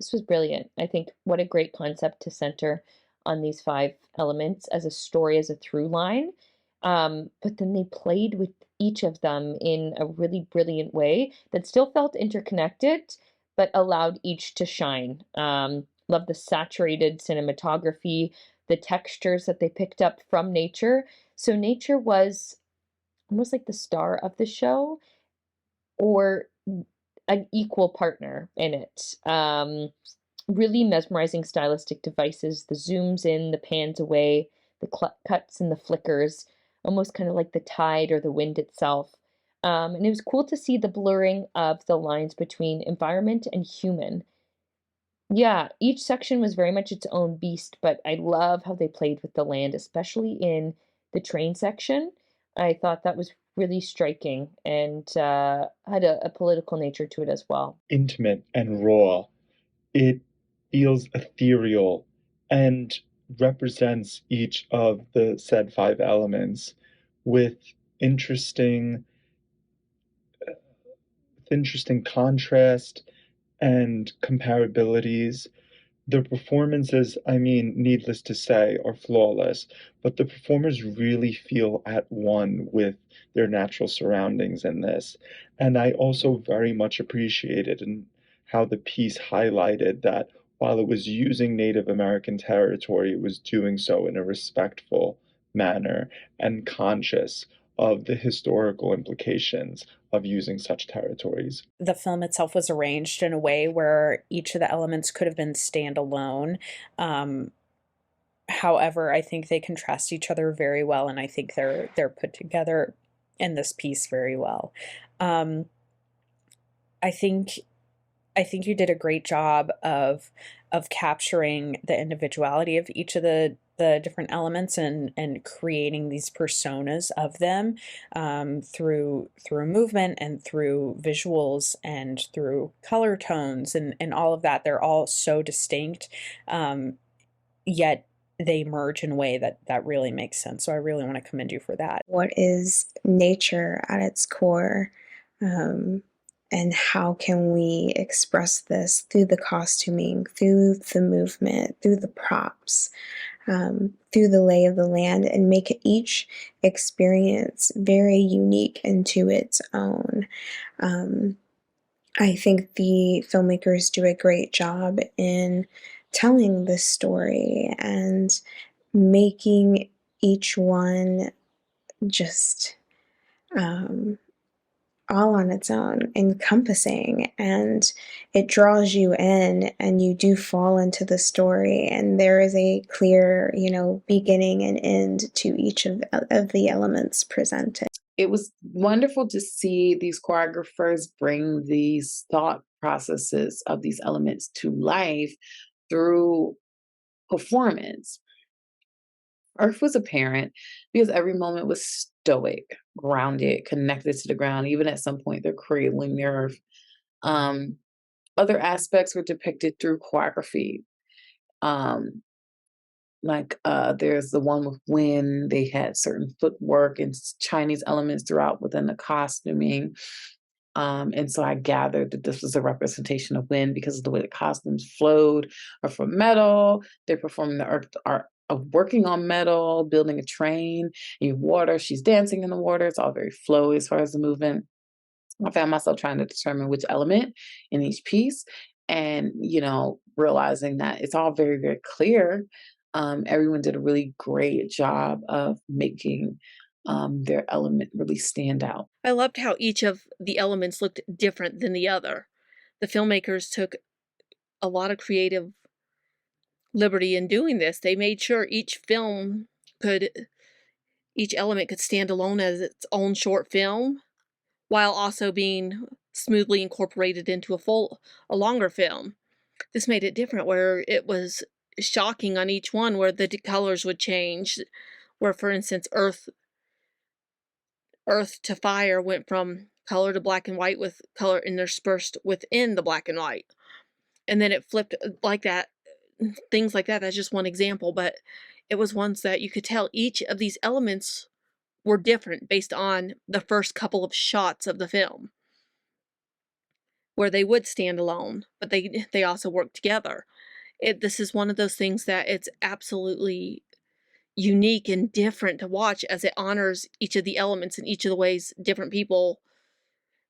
This was brilliant. I think what a great concept to center on these five elements as a story, as a through line. But then they played with each of them in a really brilliant way that still felt interconnected, but allowed each to shine. Love the saturated cinematography, the textures that they picked up from nature. So nature was almost like the star of the show, or an equal partner in it. Really mesmerizing stylistic devices, the zooms in, the pans away, the cuts and the flickers, almost kind of like the tide or the wind itself. And it was cool to see the blurring of the lines between environment and human. Yeah, each section was very much its own beast, but I love how they played with the land, especially in the train section. I thought that was really striking and had a political nature to it as well. Intimate and raw. It feels ethereal and represents each of the said five elements with interesting interesting contrast and comparabilities. The performances, I mean, needless to say, are flawless, but the performers really feel at one with their natural surroundings in this. And I also very much appreciated in how the piece highlighted that while it was using Native American territory, it was doing so in a respectful manner and conscious of the historical implications of using such territories. The film itself was arranged in a way where each of the elements could have been standalone. Um, However, I think they contrast each other very well, and I think they're put together in this piece very well. Um, I think I think you did a great job of capturing the individuality of each of the different elements and creating these personas of them through movement and through visuals and through color tones and all of that. They're all so distinct, yet they merge in a way that really makes sense. So I really want to commend you for that. What is nature at its core? Um, and how can we express this through the costuming, through the movement, through the props, through the lay of the land, and make each experience very unique into its own? Um, I think the filmmakers do a great job in telling this story and making each one just um, all on its own, encompassing, and it draws you in, and you do fall into the story. And there is a clear, beginning and end to each of the elements presented. It was wonderful to see these choreographers bring these thought processes of these elements to life through performance. Earth was apparent because every moment was stoic, grounded, connected to the ground. Even at some point, they're cradling the earth. Um, Other aspects were depicted through choreography. Um, there's the one with wind. They had certain footwork and Chinese elements throughout within the costuming. And so I gathered that this was a representation of wind because of the way the costumes flowed, or from metal. They're performing the art of working on metal, building a train. You have water. She's dancing in the water. It's all very flowy as far as the movement. I found myself trying to determine which element in each piece, and realizing that it's all very, very clear. Everyone did a really great job of making their element really stand out. I loved how each of the elements looked different than the other. The filmmakers took a lot of creative liberty in doing this. They made sure each element could stand alone as its own short film, while also being smoothly incorporated into a longer film. This made it different, where it was shocking on each one, where the colors would change. Where, for instance, Earth to Fire went from color to black and white, with color interspersed within the black and white. And then it flipped like that. Things like that. That's just one example, but it was ones that you could tell each of these elements were different based on the first couple of shots of the film, where they would stand alone, but they also work together. This is one of those things that it's absolutely unique and different to watch, as it honors each of the elements in each of the ways different people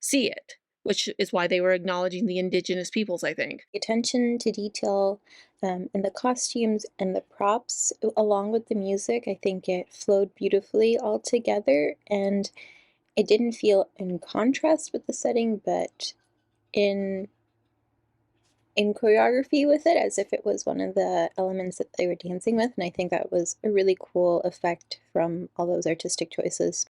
see it, which is why they were acknowledging the indigenous peoples, I think. Attention to detail in the costumes and the props, along with the music, I think it flowed beautifully all together, and it didn't feel in contrast with the setting, but in choreography with it, as if it was one of the elements that they were dancing with. And I think that was a really cool effect from all those artistic choices.